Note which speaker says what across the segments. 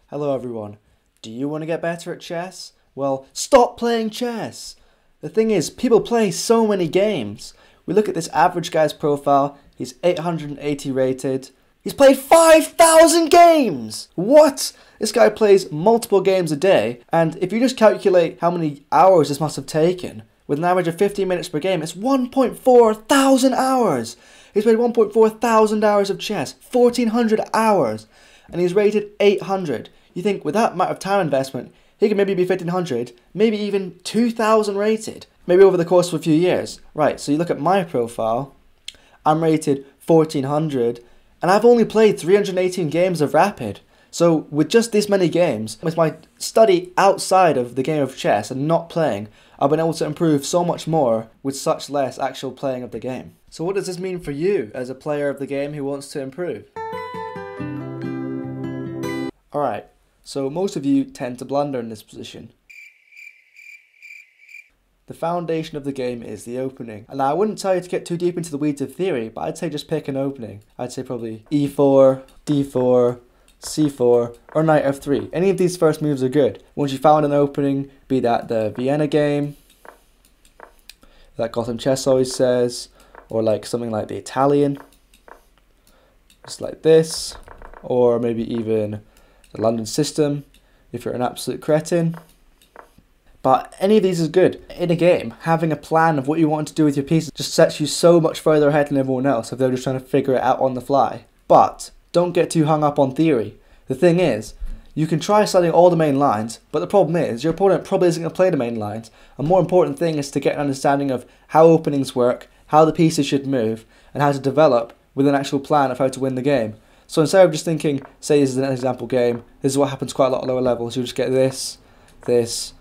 Speaker 1: Hello everyone. Do you want to get better at chess? Well, stop playing chess! The thing is, people play so many games. We look at this average guy's profile, he's 880 rated. He's played 5,000 games! What? This guy plays multiple games a day, and if you just calculate how many hours this must have taken, with an average of 15 minutes per game, it's 1.4 thousand hours! He's played 1.4 thousand hours of chess, 1,400 hours, and he's rated 800. You think with that amount of time investment, he could maybe be 1,500, maybe even 2,000 rated, maybe over the course of a few years. Right, so you look at my profile, I'm rated 1,400, and I've only played 318 games of Rapid. So with just this many games, with my study outside of the game of chess and not playing, I've been able to improve so much more with such less actual playing of the game. So what does this mean for you as a player of the game who wants to improve? Alright, so most of you tend to blunder in this position. The foundation of the game is the opening. And I wouldn't tell you to get too deep into the weeds of theory, but I'd say just pick an opening. I'd say probably e4, d4, c4, or knight f3. Any of these first moves are good. Once you found an opening, be that the Vienna game, that Gotham Chess always says, or like something like the Italian, just like this, or maybe even the London system, if you're an absolute cretin. But any of these is good. In a game, having a plan of what you want to do with your pieces just sets you so much further ahead than everyone else if they're just trying to figure it out on the fly. But don't get too hung up on theory. The thing is, you can try studying all the main lines, but the problem is your opponent probably isn't going to play the main lines. A more important thing is to get an understanding of how openings work, how the pieces should move, and how to develop with an actual plan of how to win the game. So instead of just thinking, say this is an example game, this is what happens quite a lot at lower levels, you just get this, this.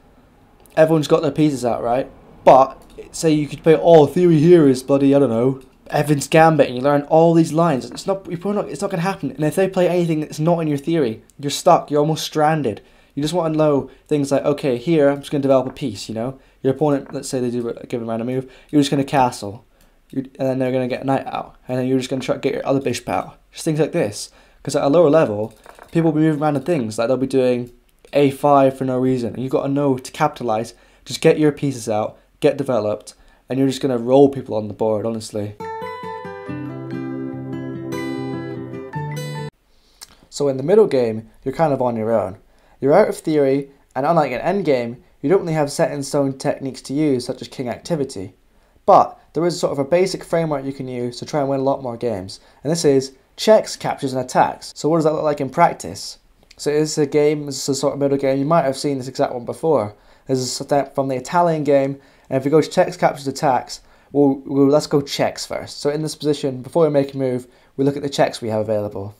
Speaker 1: Everyone's got their pieces out, right? But say you could play, oh, theory here is bloody, I don't know, Evan's Gambit, and you learn all these lines. It's not going to happen. And if they play anything that's not in your theory, you're stuck. You're almost stranded. You just want to know things like, okay, here I'm just going to develop a piece. You know, your opponent, let's say they do a given random move, you're just going to castle, and then they're going to get a knight out, and then you're just going to try to get your other bishop out. Just things like this. Because at a lower level, people will be moving random things, like they'll be doing a5 for no reason, and you've got to know to capitalize. Just get your pieces out, get developed, and you're just going to roll people on the board, honestly. So in the middle game, you're kind of on your own. You're out of theory, and unlike an endgame, you don't really have set in stone techniques to use, such as king activity. But there is sort of a basic framework you can use to try and win a lot more games, and this is checks, captures, and attacks. So what does that look like in practice? So this is a game, this is a sort of middle game, you might have seen this exact one before. This is from the Italian game, and if we go to checks, captures, attacks, let's go checks first. So in this position, before we make a move, we look at the checks we have available.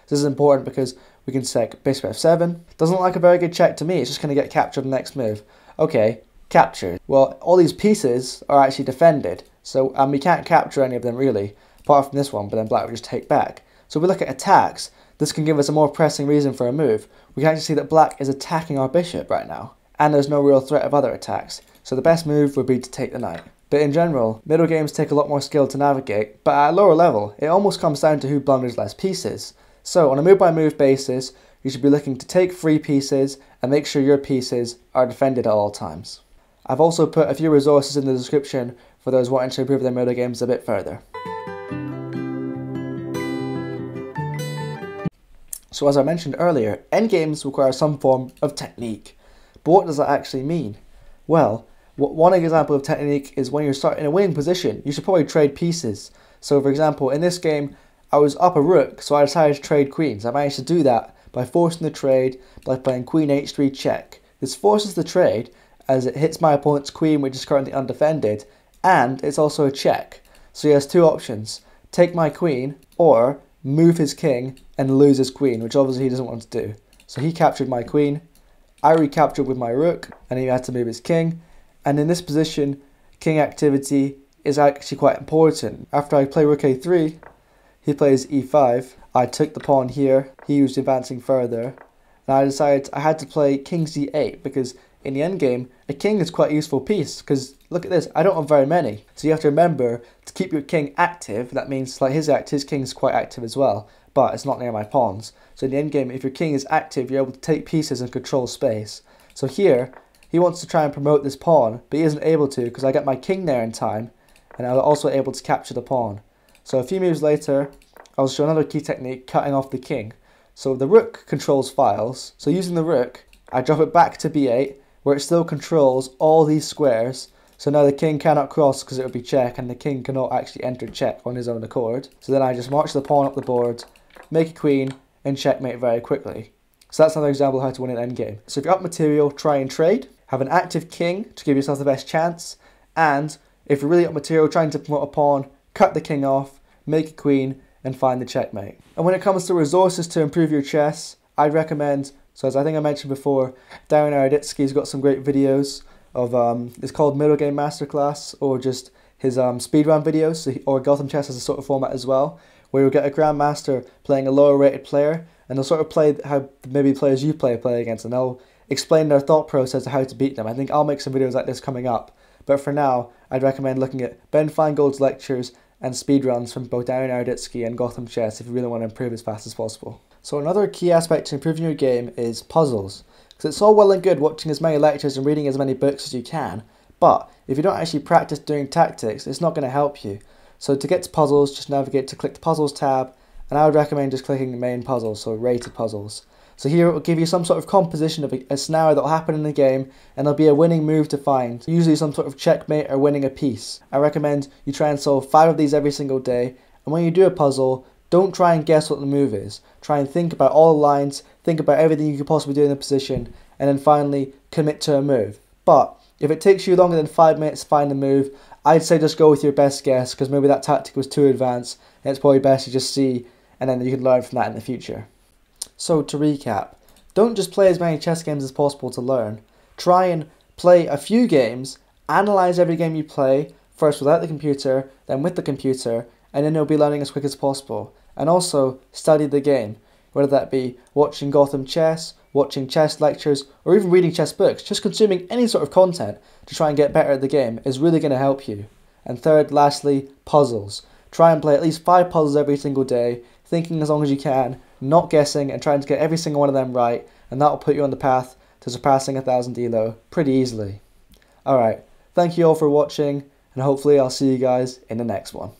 Speaker 1: This is important because we can check bishop f7. Doesn't look like a very good check to me, it's just going to get captured the next move. Okay, captured. Well, all these pieces are actually defended, so we can't capture any of them really, apart from this one, but then black will just take back. So if we look at attacks, this can give us a more pressing reason for a move. We can actually see that black is attacking our bishop right now, and there's no real threat of other attacks, so the best move would be to take the knight. But in general, middle games take a lot more skill to navigate, but at a lower level, it almost comes down to who blunders less pieces. So on a move-by-move basis, you should be looking to take free pieces and make sure your pieces are defended at all times. I've also put a few resources in the description for those wanting to improve their middle games a bit further. So as I mentioned earlier, endgames require some form of technique. But what does that actually mean? Well, one example of technique is when you're starting in a winning position, you should probably trade pieces. So for example, in this game, I was up a rook, so I decided to trade queens. I managed to do that by forcing the trade by playing queen h3 check. This forces the trade as it hits my opponent's queen, which is currently undefended, and it's also a check. So he has two options: take my queen, or move his king and lose his queen, which obviously he doesn't want to do. So he captured my queen, I recaptured with my rook, and he had to move his king. And in this position, king activity is actually quite important. After I play rook a3, he plays e5, I took the pawn here, he was advancing further, and I decided I had to play king c8 because in the endgame, a king is quite a useful piece because look at this, I don't have very many. So you have to remember to keep your king active, that means like his king is quite active as well, but it's not near my pawns. So in the endgame, if your king is active, you're able to take pieces and control space. So here, he wants to try and promote this pawn, but he isn't able to because I get my king there in time, and I'm also able to capture the pawn. So a few moves later, I'll show another key technique, cutting off the king. So the rook controls files, so using the rook, I drop it back to b8, where it still controls all these squares. So now the king cannot cross because it would be check, and the king cannot actually enter check on his own accord. So then I just march the pawn up the board, make a queen, and checkmate very quickly. So that's another example of how to win an endgame. So if you're up material, try and trade. Have an active king to give yourself the best chance. And if you're really up material, trying to promote a pawn, cut the king off, make a queen, and find the checkmate. And when it comes to resources to improve your chess, I'd recommend, so as I think I mentioned before, Darren Araditsky's got some great videos of, it's called Middlegame Masterclass, or just his speedrun videos, so or Gotham Chess has a sort of format as well, where you'll get a grandmaster playing a lower rated player, and they'll sort of play how maybe players you play against, and they'll explain their thought process of how to beat them. I think I'll make some videos like this coming up, but for now, I'd recommend looking at Ben Feingold's lectures and speedruns from both Darren Araditsky and Gotham Chess if you really want to improve as fast as possible. So another key aspect to improving your game is puzzles. Because it's all well and good watching as many lectures and reading as many books as you can, but if you don't actually practice doing tactics, it's not going to help you. So to get to puzzles, just navigate to click the puzzles tab, and I would recommend just clicking the main puzzles, so rated puzzles. So here it will give you some sort of composition of a scenario that will happen in the game, and there'll be a winning move to find, usually some sort of checkmate or winning a piece. I recommend you try and solve 5 of these every single day, and when you do a puzzle, don't try and guess what the move is. Try and think about all the lines, think about everything you could possibly do in the position, and then finally commit to a move. But if it takes you longer than 5 minutes to find the move, I'd say just go with your best guess, because maybe that tactic was too advanced, and it's probably best to just see, and then you can learn from that in the future. So to recap, don't just play as many chess games as possible to learn. Try and play a few games, analyze every game you play, first without the computer, then with the computer, and then you'll be learning as quick as possible. And also, study the game, whether that be watching Gotham Chess, watching chess lectures, or even reading chess books. Just consuming any sort of content to try and get better at the game is really going to help you. And third, lastly, puzzles. Try and play at least 5 puzzles every single day, thinking as long as you can, not guessing, and trying to get every single one of them right, and that will put you on the path to surpassing 1000 ELO pretty easily. Alright, thank you all for watching, and hopefully I'll see you guys in the next one.